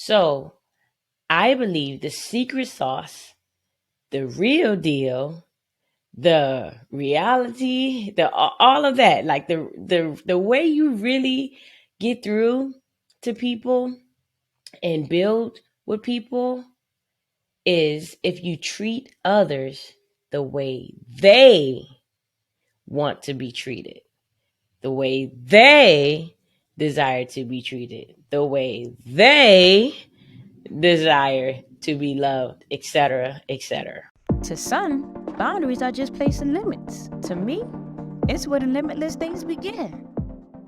So I believe the secret sauce, the real deal, the reality, the all of that, like the way you really get through to people and build with people is if you treat others the way they want to be treated, the way they desire to be treated, the way they desire to be loved, etc., etc. To some, boundaries are just placing limits. To me, it's where the limitless things begin.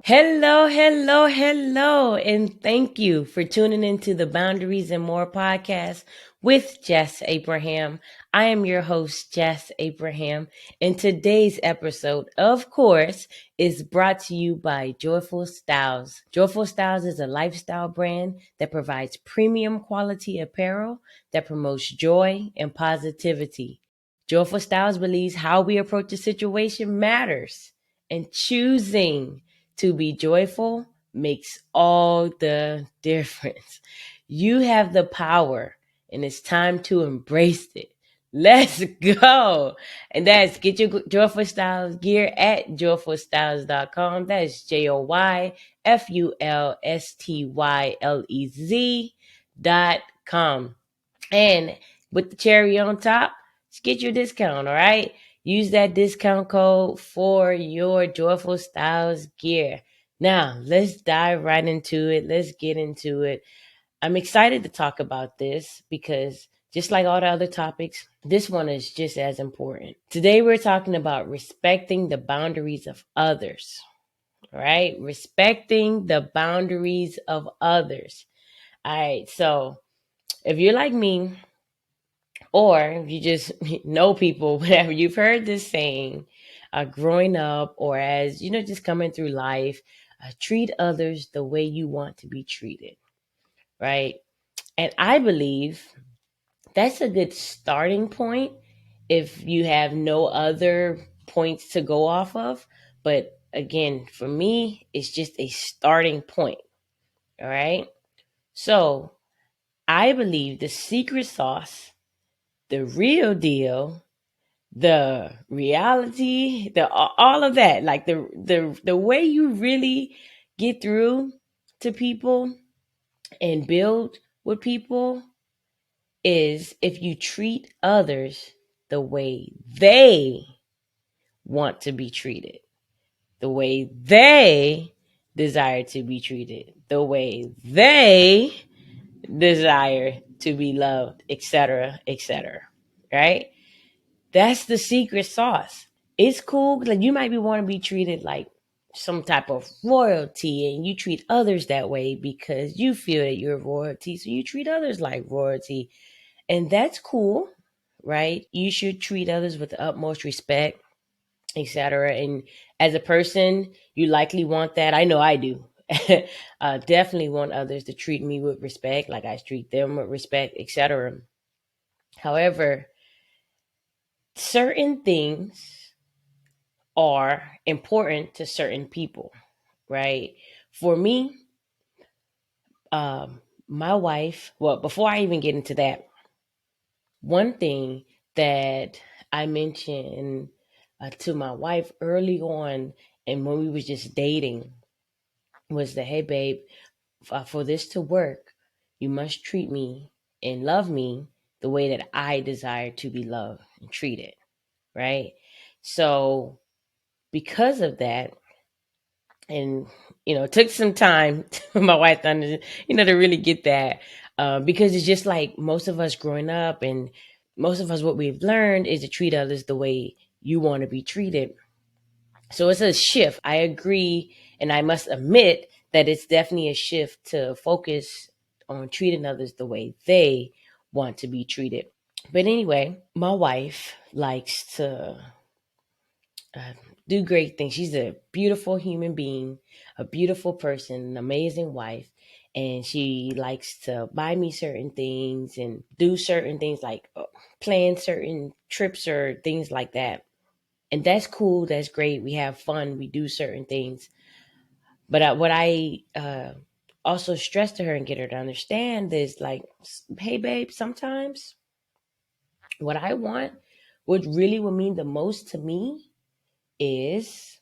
Hello, hello, hello, and thank you for tuning into the Boundaries and More podcast with Jess Abraham. I am your host, Jess Abraham, and today's episode, of course, is brought to you by Joyful Styles. Joyful Styles is a lifestyle brand that provides premium quality apparel that promotes joy and positivity. Joyful Styles believes how we approach a situation matters, and choosing to be joyful makes all the difference. You have the power, and it's time to embrace it. Let's go. And that's get your Joyful Styles gear at joyfulstyles.com. That's JOYFULSTYLEZ.com. And with the cherry on top, just get your discount, all right? Use that discount code for your Joyful Styles gear. Now, let's dive right into it. Let's get into it. I'm excited to talk about this because just like all the other topics, this one is just as important. Today, we're talking about respecting the boundaries of others, all right? Respecting the boundaries of others. All right, so if you're like me, or if you just know people, whatever, you've heard this saying growing up or as, just coming through life, treat others the way you want to be treated, right? And I believe that's a good starting point if you have no other points to go off of. But again, for me, it's just a starting point, all right? So I believe the secret sauce, the real deal, the reality, the all of that, like the way you really get through to people and build with people is if you treat others the way they want to be treated, the way they desire to be treated, the way they desire to be loved, etc., etc. Right? That's the secret sauce. It's cool. Like you might be want to be treated like some type of royalty, and you treat others that way because you feel that you're royalty. So you treat others like royalty, and that's cool, right? You should treat others with the utmost respect, etc. And as a person, you likely want that. I know I do. Definitely want others to treat me with respect, like I treat them with respect, etc. However, certain things are important to certain people, right? For me, my wife, well, before I even get into that, one thing that I mentioned to my wife early on and when we was just dating was that, hey, babe, for this to work, you must treat me and love me the way that I desire to be loved and treated, right? So because of that, and it took some time for my wife to to really get that, because it's just like most of us growing up, and most of us what we've learned is to treat others the way you want to be treated. So it's a shift. I agree, and I must admit that it's definitely a shift to focus on treating others the way they want to be treated. But anyway, my wife likes to uh, do great things. She's a beautiful human being, a beautiful person, an amazing wife. And she likes to buy me certain things and do certain things like plan certain trips or things like that. And that's cool. That's great. We have fun. We do certain things. But what I also stress to her and get her to understand this, like, hey babe, sometimes what I want, what really would mean the most to me is,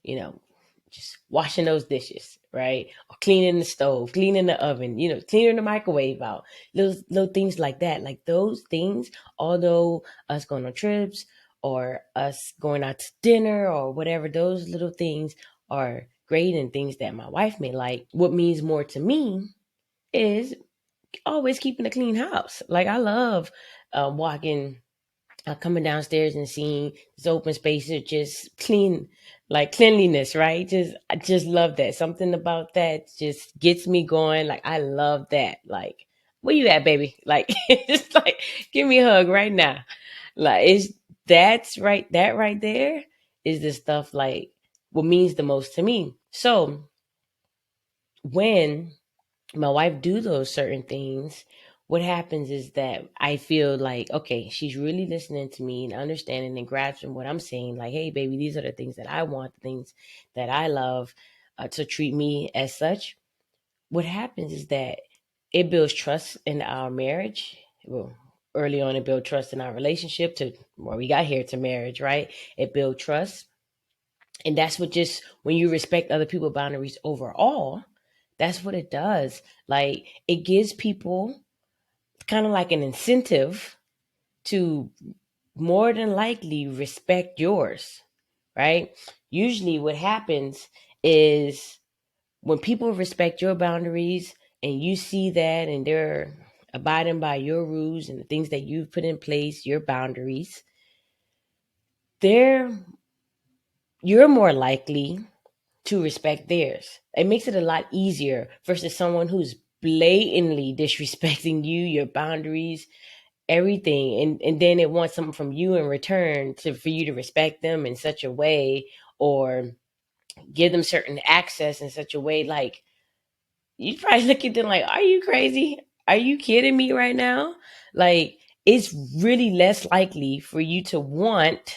you know, just washing those dishes, right? Or cleaning the stove, cleaning the oven, cleaning the microwave out. Little things like that. Like those things, although us going on trips or us going out to dinner or whatever, those little things are great and things that my wife may like. What means more to me is always keeping a clean house. Like I love walking coming downstairs and seeing this open space is just clean, like cleanliness, right? I just love that. Something about that just gets me going. Like I love that. Like, where you at, baby? Like, just like give me a hug right now. Like it's that's right. That right there is the stuff like what means the most to me. So when my wife do those certain things, what happens is that I feel like, okay, she's really listening to me and understanding and grasping what I'm saying. Like, hey, baby, these are the things that I want, the things that I love, to treat me as such. What happens is that it builds trust in our marriage. Well, early on, it built trust in our relationship to where we got here to marriage, right? It built trust. And that's what just when you respect other people's boundaries overall, that's what it does. Like it gives people kind of like an incentive to more than likely respect yours, right? Usually what happens is when people respect your boundaries and you see that and they're abiding by your rules and the things that you've put in place, your boundaries, they're you're more likely to respect theirs. It makes it a lot easier versus someone who's blatantly disrespecting you, your boundaries, everything, and then it wants something from you in return to for you to respect them in such a way or give them certain access in such a way. Like you probably look at them like, are you crazy? Are you kidding me right now? Like it's really less likely for you to want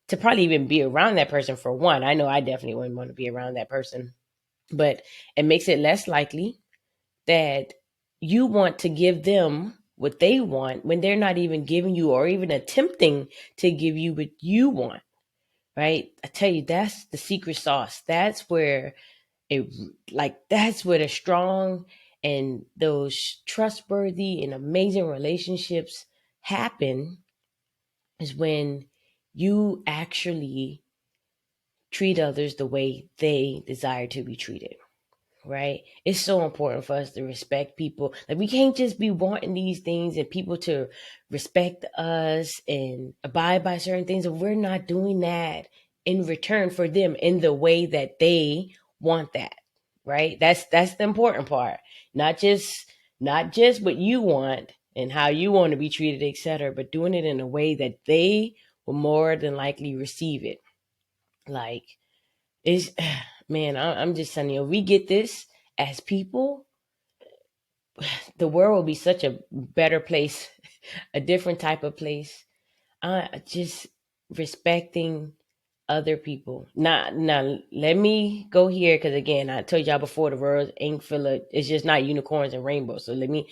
to probably even be around that person. For one, I know I definitely wouldn't want to be around that person, but it makes it less likely that you want to give them what they want when they're not even giving you or even attempting to give you what you want, right? I tell you, that's the secret sauce. That's where it, like, that's where the strong and those trustworthy and amazing relationships happen, is when you actually treat others the way they desire to be treated, right? It's so important for us to respect people. Like we can't just be wanting these things and people to respect us and abide by certain things if we're not doing that in return for them in the way that they want that, right? That's the important part. Not just what you want and how you want to be treated, etc., but doing it in a way that they will more than likely receive it. Like it's man, I'm just telling you, if we get this as people, the world will be such a better place, a different type of place. Just respecting other people. Now, let me go here because again, I told y'all before the world ain't full of. It's just not unicorns and rainbows. So let me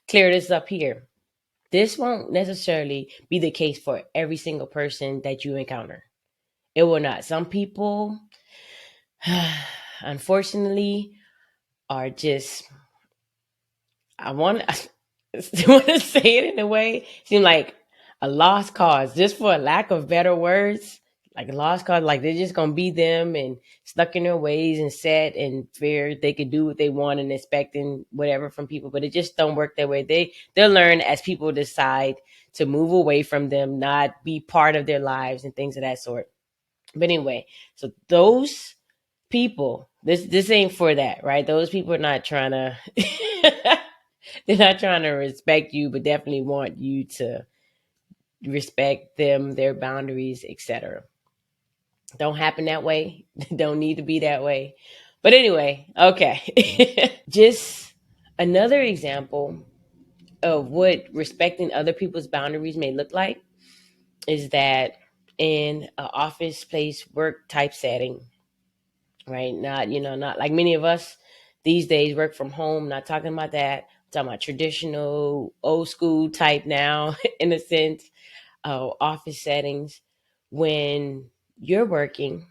clear this up here. This won't necessarily be the case for every single person that you encounter. It will not. Some people, unfortunately, are just I want I want to say it in a way seem like a lost cause, just for a lack of better words, like a lost cause. Like they're just gonna be them and stuck in their ways and set and fear they could do what they want and expecting whatever from people, but it just don't work that way. They'll learn as people decide to move away from them, not be part of their lives and things of that sort. But anyway, so those people, this ain't for that, right? Those people are not trying to they're not trying to respect you, but definitely want you to respect them, their boundaries, etc. Don't happen that way. Don't need to be that way. But anyway, okay. Just another example of what respecting other people's boundaries may look like is that in an office place work type setting, right? Not, not like many of us these days, work from home. Not talking about that. I'm talking about traditional, old school type now, in a sense, office settings. When you're working,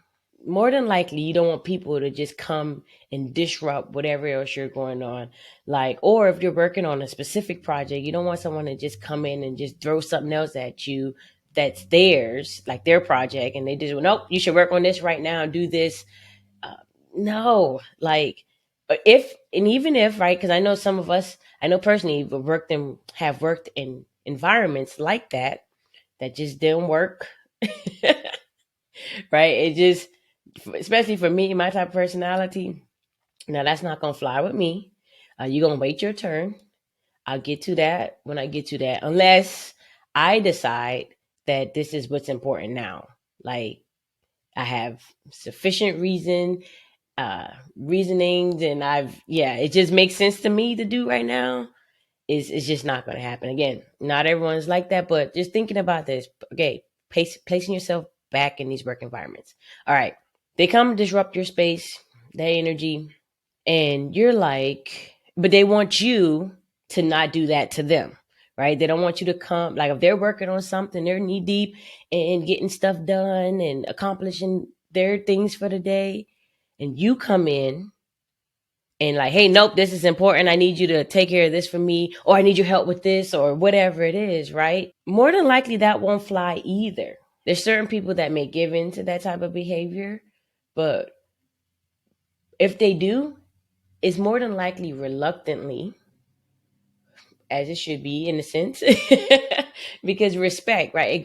more than likely you don't want people to just come and disrupt whatever else you're going on. Like, or if you're working on a specific project, you don't want someone to just come in and just throw something else at you that's theirs, like their project, and they just, nope, you should work on this right now and do this. uh, no, like, if, and even if, right, because I know some of us, I know personally, have worked in environments like that that just didn't work. Right, it just, especially for me, my type of personality, now that's not gonna fly with me. You're gonna wait your turn. I'll get to that when I get to that, unless I decide that this is what's important now. Like, I have sufficient reasonings, and it just makes sense to me to do right now. Is just not going to happen. Again, not everyone's like that, but just thinking about this. Okay, placing yourself back in these work environments. All right, they come disrupt your space, that energy, and you're like, but they want you to not do that to them, right? They don't want you to come, like, if they're working on something, they're knee deep and getting stuff done and accomplishing their things for the day, and you come in and like, hey, nope, this is important, I need you to take care of this for me, or I need your help with this, or whatever it is, right? More than likely that won't fly either. There's certain people that may give in to that type of behavior, but if they do, it's more than likely reluctantly, as it should be in a sense. Because respect, right,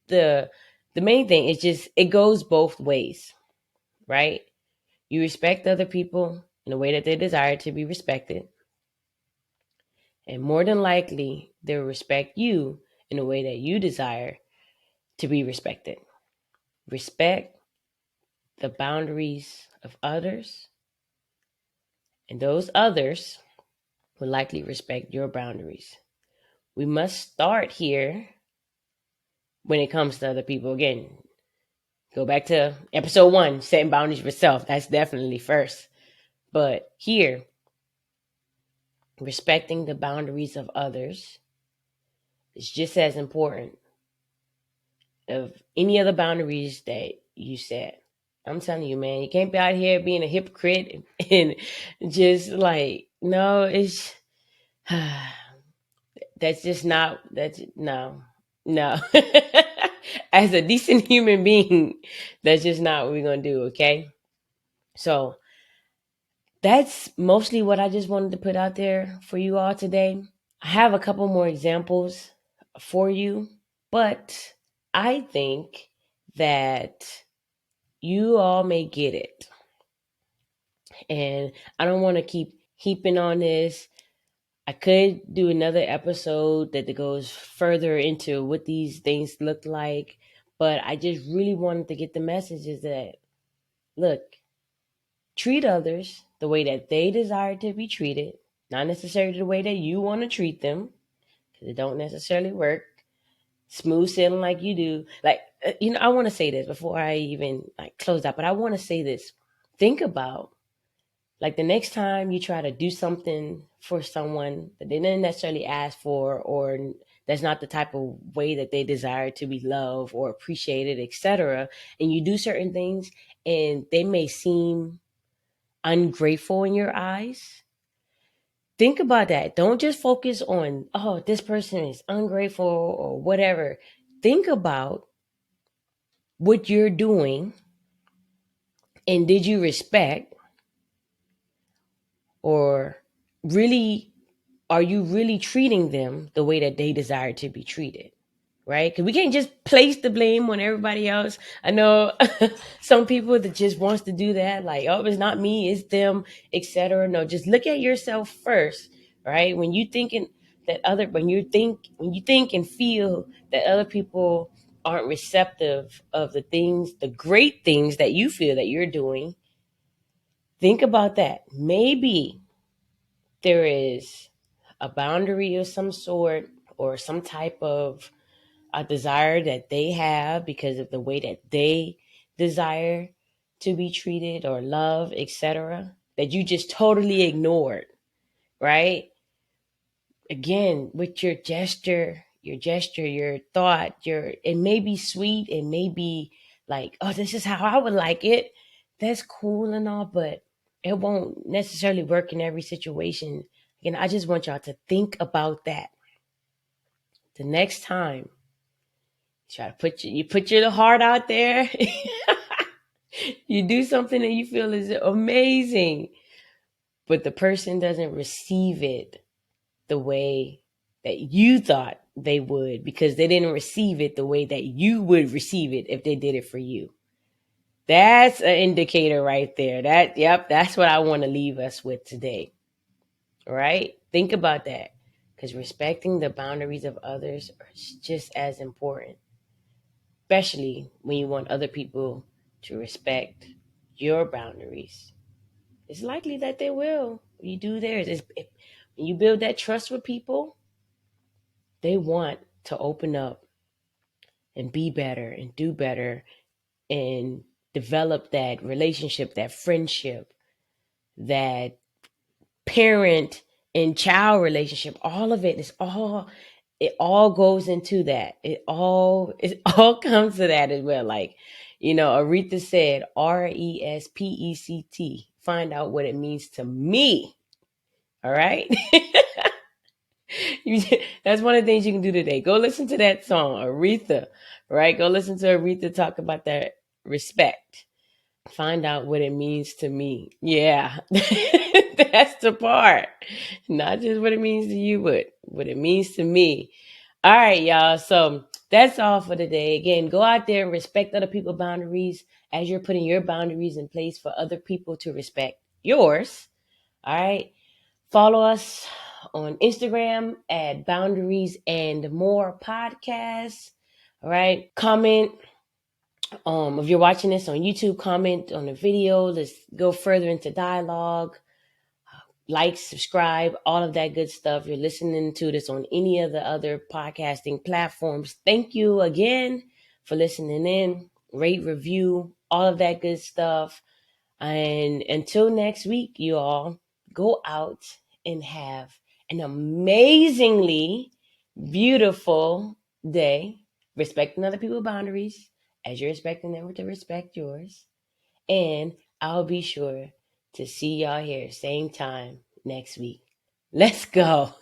the main thing is just, it goes both ways, right? You respect other people in a way that they desire to be respected, and more than likely they'll respect you in a way that you desire to be respected. Respect the boundaries of others, and those others will likely respect your boundaries. We must start here when it comes to other people. Again, go back to episode 1, setting boundaries for self. That's definitely first. But here, respecting the boundaries of others is just as important of any other boundaries that you set. I'm telling you, man, you can't be out here being a hypocrite and just like, no, it's that's just not, that's no, no. As a decent human being, that's just not what we're gonna do, okay? So that's mostly what I just wanted to put out there for you all today. I have a couple more examples for you, but I think that you all may get it. And I don't want to keep heaping on this. I could do another episode that goes further into what these things look like, but I just really wanted to get the messages that, look, treat others the way that they desire to be treated, not necessarily the way that you want to treat them, because it don't necessarily work. Smooth sailing like you do. Like, I want to say this before I even like close out, but I want to say this. Think about, like, the next time you try to do something for someone that they didn't necessarily ask for, or that's not the type of way that they desire to be loved or appreciated, etc., and you do certain things and they may seem ungrateful in your eyes. Think about that. Don't just focus on, oh, this person is ungrateful or whatever. Think about what you're doing, and did you respect, or really, are you really treating them the way that they desire to be treated? Right? Because we can't just place the blame on everybody else. I know some people that just wants to do that, like, oh, it's not me, it's them, etc. No, just look at yourself first, right? When you thinking that other, when you think and feel that other people aren't receptive of the things, the great things that you feel that you're doing, think about that. Maybe there is a boundary of some sort, or some type of a desire that they have because of the way that they desire to be treated or love, etc. that you just totally ignored, right? Again, with your gesture, your thought, it may be sweet, it may be like, oh, this is how I would like it. That's cool and all, but it won't necessarily work in every situation. Again, I just want y'all to think about that. The next time try to put your heart out there. You do something that you feel is amazing, but the person doesn't receive it the way that you thought they would, because they didn't receive it the way that you would receive it if they did it for you. That's an indicator right there. That's what I want to leave us with today. All right? Think about that, because respecting the boundaries of others is just as important, especially when you want other people to respect your boundaries. It's likely that they will. When you do theirs, when you build that trust with people, they want to open up and be better and do better and develop that relationship, that friendship, that parent and child relationship. All of it all goes into that. It all comes to that as well. Like, Aretha said, RESPECT. Find out what it means to me. All right. That's one of the things you can do today. Go listen to that song, Aretha, right? Go listen to Aretha talk about that respect. Find out what it means to me. Yeah, that's the part. Not just what it means to you, but what it means to me. All right, y'all. So that's all for today. Again, go out there and respect other people's boundaries as you're putting your boundaries in place for other people to respect yours. All right. Follow us on Instagram at Boundaries and More Podcast. All right. Comment. If you're watching this on YouTube, comment on the video. Let's go further into dialogue. Like, subscribe, all of that good stuff. You're listening to this on any of the other podcasting platforms. Thank you again for listening in. Rate, review, all of that good stuff. And until next week, you all, go out and have an amazingly beautiful day, respecting other people's boundaries as you're expecting them to respect yours. And I'll be sure to see y'all here same time next week. Let's go.